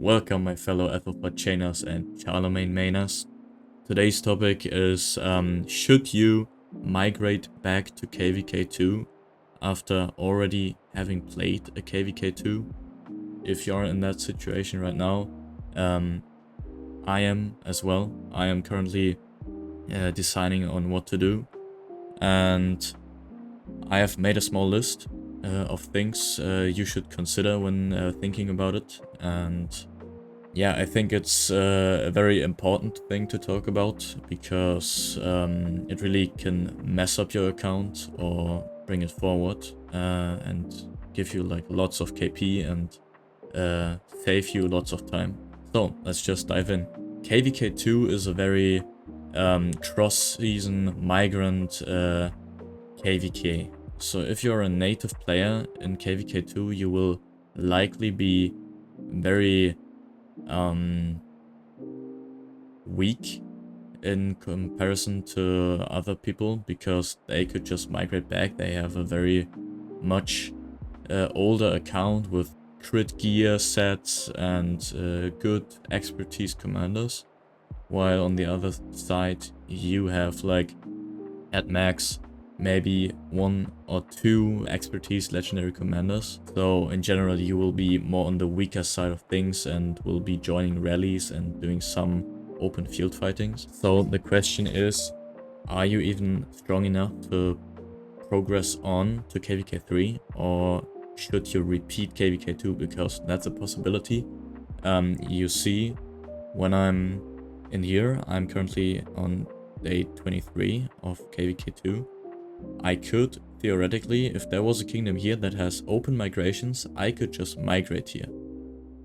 Welcome my fellow Ethelflaed chainers and Charlemagne mainers. Today's topic is should you migrate back to KVK 2 after already having played a KVK 2? If you're in that situation right now, I am as well. I am currently deciding on what to do, and I have made a small list of things you should consider when thinking about it. And yeah, I think it's a very important thing to talk about because it really can mess up your account or bring it forward and give you like lots of KP and save you lots of time. So let's just dive in. KVK 2 is a very cross-season migrant KVK. So if you're a native player in KVK 2, you will likely be very weak in comparison to other people because they could just migrate back. They have a very much older account with crit gear sets and good expertise commanders, while on the other side you have like at max maybe 1 or 2 expertise legendary commanders. So in general you will be more on the weaker side of things and will be joining rallies and doing some open field fightings. So the question is, are you even strong enough to progress on to KVK 3, or should you repeat KVK 2? Because that's a possibility. You see, when I'm in here, I'm currently on day 23 of KVK 2. I could, theoretically, if there was a kingdom here that has open migrations, I could just migrate here.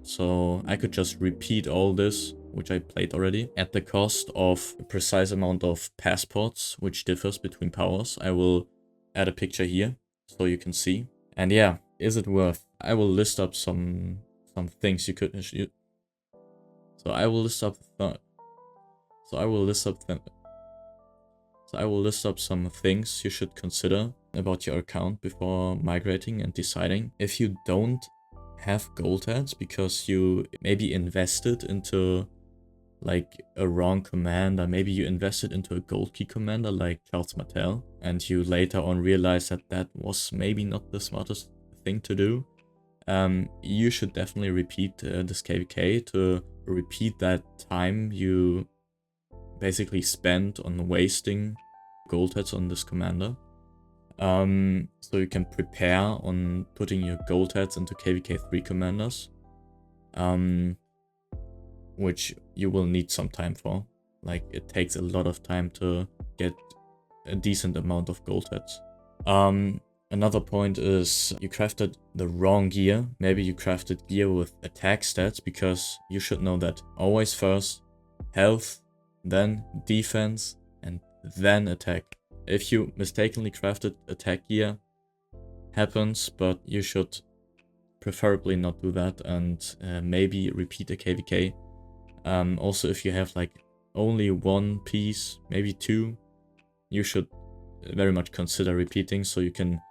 So I could just repeat all this, which I played already, at the cost of a precise amount of passports, which differs between powers. I will add a picture here, so you can see. And yeah, is it worth? I will list up some things you could... So I will list up some things you should consider about your account before migrating and deciding. If you don't have gold heads because you maybe invested into like a wrong commander, maybe you invested into a gold key commander like Charles Martel, and you later on realize that that was maybe not the smartest thing to do, you should definitely repeat this KVK to repeat that time you basically spent on wasting gold heads on this commander. So you can prepare on putting your gold heads into KVK 3 commanders, which you will need some time for. Like, it takes a lot of time to get a decent amount of gold heads. Another point is you crafted the wrong gear. Maybe you crafted gear with attack stats, because you should know that always first health, then defense, and then attack. If you mistakenly crafted attack gear, happens, but you should preferably not do that, and maybe repeat a KVK. Also, if you have like only 1 piece, maybe 2, you should very much consider repeating, so you can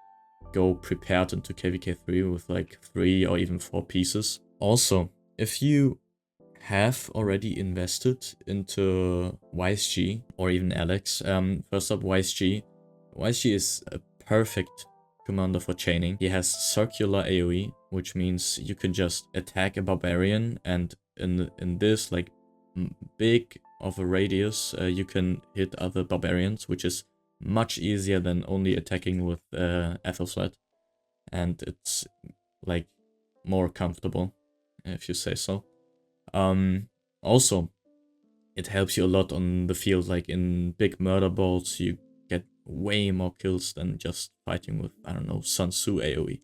go prepared into KVK 3 with like 3 or even 4 pieces. Also, if you have already invested into YSG or even Alex, first up YSG. YSG is a perfect commander for chaining. He has circular AoE, which means you can just attack a barbarian, and in this like big of a radius you can hit other barbarians, which is much easier than only attacking with Ethelflaed, and it's like more comfortable, if you say so. Also, it helps you a lot on the field, like in big murder balls you get way more kills than just fighting with, I don't know, Sun Tzu AoE.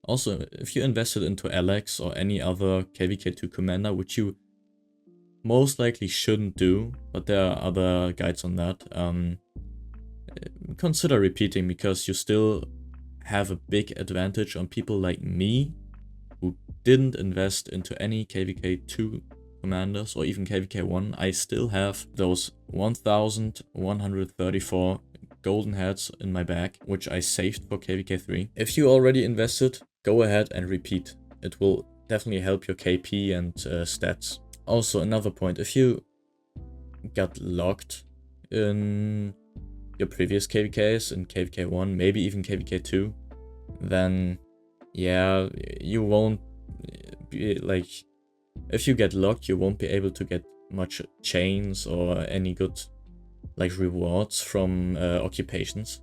Also, if you invested into Alex or any other KVK2 commander, which you most likely shouldn't do, but there are other guides on that, consider repeating, because you still have a big advantage on people like me who didn't invest into any KVK 2 commanders or even KVK 1. I still have those 1134 golden heads in my bag, which I saved for KVK 3. If you already invested, go ahead and repeat. It will definitely help your KP and stats. Also, another point, if you got locked in your previous KVKs, in KVK 1, maybe even KVK 2, then yeah, you won't be like, if you get locked, you won't be able to get much chains or any good like rewards from occupations,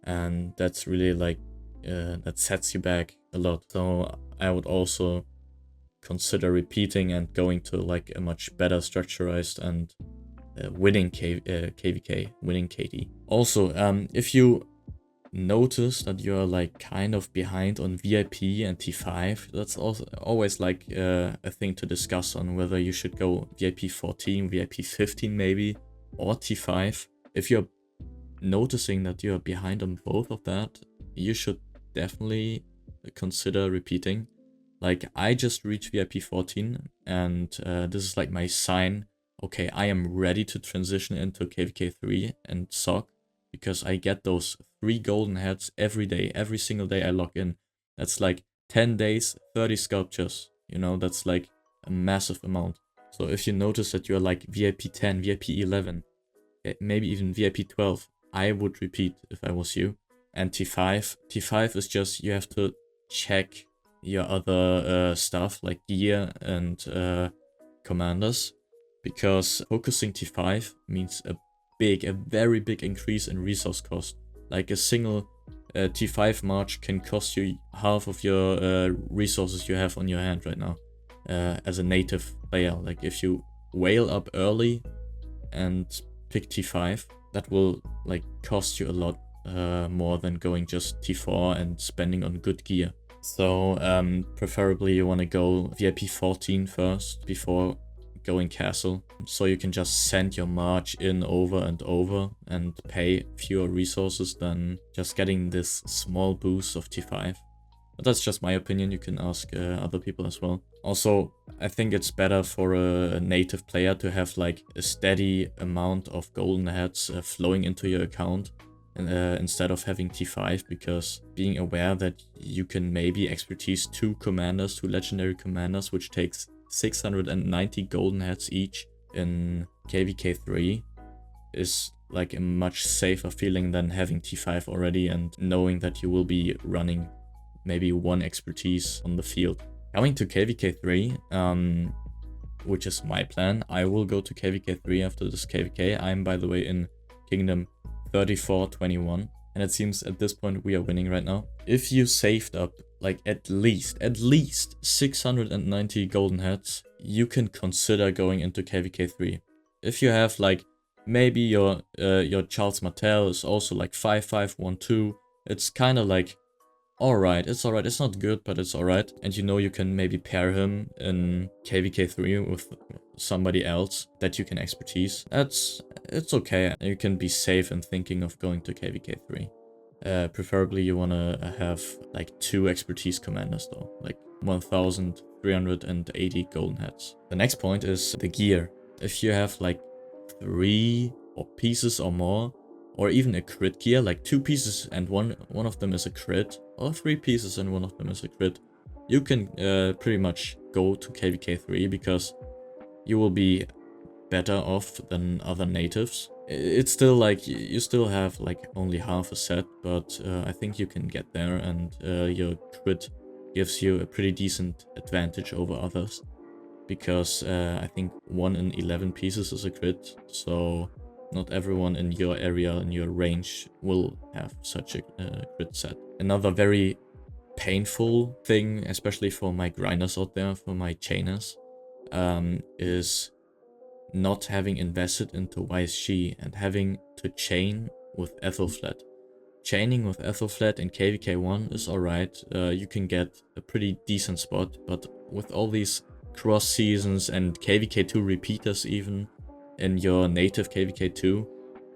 and that's really like that sets you back a lot. So I would also consider repeating and going to like a much better structurized and winning KVK, winning KD. Also, if you notice that you're like kind of behind on VIP and T5, that's also always like a thing to discuss on whether you should go VIP 14, VIP 15 maybe, or T5. If you're noticing that you're behind on both of that, you should definitely consider repeating. Like, I just reached VIP 14, and this is like my sign. Okay, I am ready to transition into KVK 3 and SOC, because I get those 3 golden heads every day, every single day I log in. That's like 10 days, 30 sculptures, you know, that's like a massive amount. So if you notice that you're like VIP 10, VIP 11, maybe even VIP 12, I would repeat if I was you. And T5 is just, you have to check your other stuff like gear and commanders, because focusing T5 means a very big increase in resource cost. Like a single T5 march can cost you half of your resources you have on your hand right now as a native player. Like if you whale up early and pick T5, that will like cost you a lot more than going just T4 and spending on good gear. So preferably you want to go VIP 14 first before going castle, so you can just send your march in over and over and pay fewer resources than just getting this small boost of T5. But that's just my opinion, you can ask other people as well. Also, I think it's better for a native player to have like a steady amount of golden heads flowing into your account instead of having T5, because being aware that you can maybe expertise 2 legendary commanders, which takes 690 golden heads each in KVK 3, is like a much safer feeling than having T5 already and knowing that you will be running maybe 1 expertise on the field. Coming to KVK 3, which is my plan, I will go to KVK 3 after this KVK. I'm, by the way, in Kingdom 3421, and it seems at this point we are winning right now. If you saved up like at least 690 golden heads, you can consider going into KVK 3. If you have like, maybe your Charles Martel is also like 5512, it's kind of like alright, it's alright, it's not good, but it's alright. And you know you can maybe pair him in KVK 3 with somebody else that you can expertise. It's okay. You can be safe in thinking of going to KVK 3. Preferably you want to have like 2 expertise commanders though, like 1380 golden heads. The next point is the gear. If you have like 3 or pieces or more, or even a crit gear, like 2 pieces and one of them is a crit, or 3 pieces and one of them is a crit, you can pretty much go to KVK 3, because you will be better off than other natives. It's still like, you still have like only half a set, but I think you can get there, and your crit gives you a pretty decent advantage over others, because I think 1 in 11 pieces is a crit, so not everyone in your area, in your range, will have such a crit set. Another very painful thing, especially for my grinders out there, for my chainers, is not having invested into YSG and having to chain with Ethelflaed. Chaining with Ethelflaed in KVK 1 is alright, you can get a pretty decent spot, but with all these cross seasons and KVK 2 repeaters even in your native KVK 2,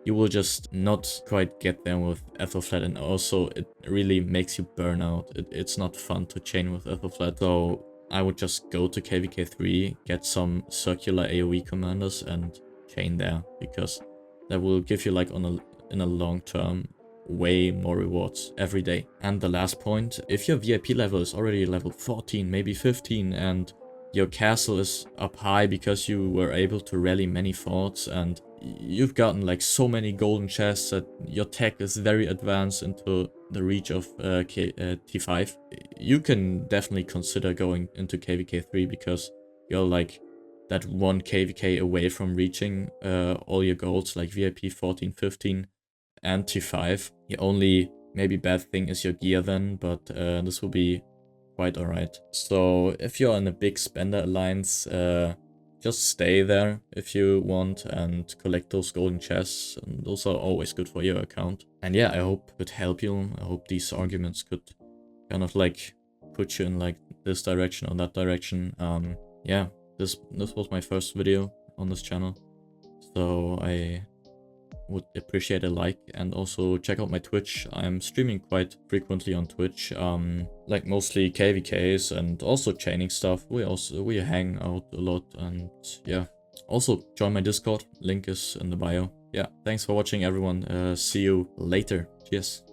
you will just not quite get there with Ethelflaed, and also it really makes you burn out. It's not fun to chain with Ethelflaed, so I would just go to KVK 3, get some circular AoE commanders and chain there, because that will give you like in a long term way more rewards every day. And the last point, if your VIP level is already level 14, maybe 15, and your castle is up high because you were able to rally many forts and you've gotten like so many golden chests that your tech is very advanced into the reach of T5, you can definitely consider going into KVK 3 because you're like that 1 KVK away from reaching all your goals like VIP 14, 15 and T5. The only maybe bad thing is your gear then, but this will be quite alright. So if you're in a big spender alliance, just stay there if you want and collect those golden chests, and those are always good for your account. And yeah, I hope it could help you. I hope these arguments could kind of like put you in like this direction or that direction. Yeah, this was my first video on this channel, so I would appreciate a like, and also check out my Twitch. I'm streaming quite frequently on Twitch, like mostly KVKs and also chaining stuff. We hang out a lot, and yeah, also join my Discord, link is in the bio. Yeah, thanks for watching everyone. See you later. Cheers.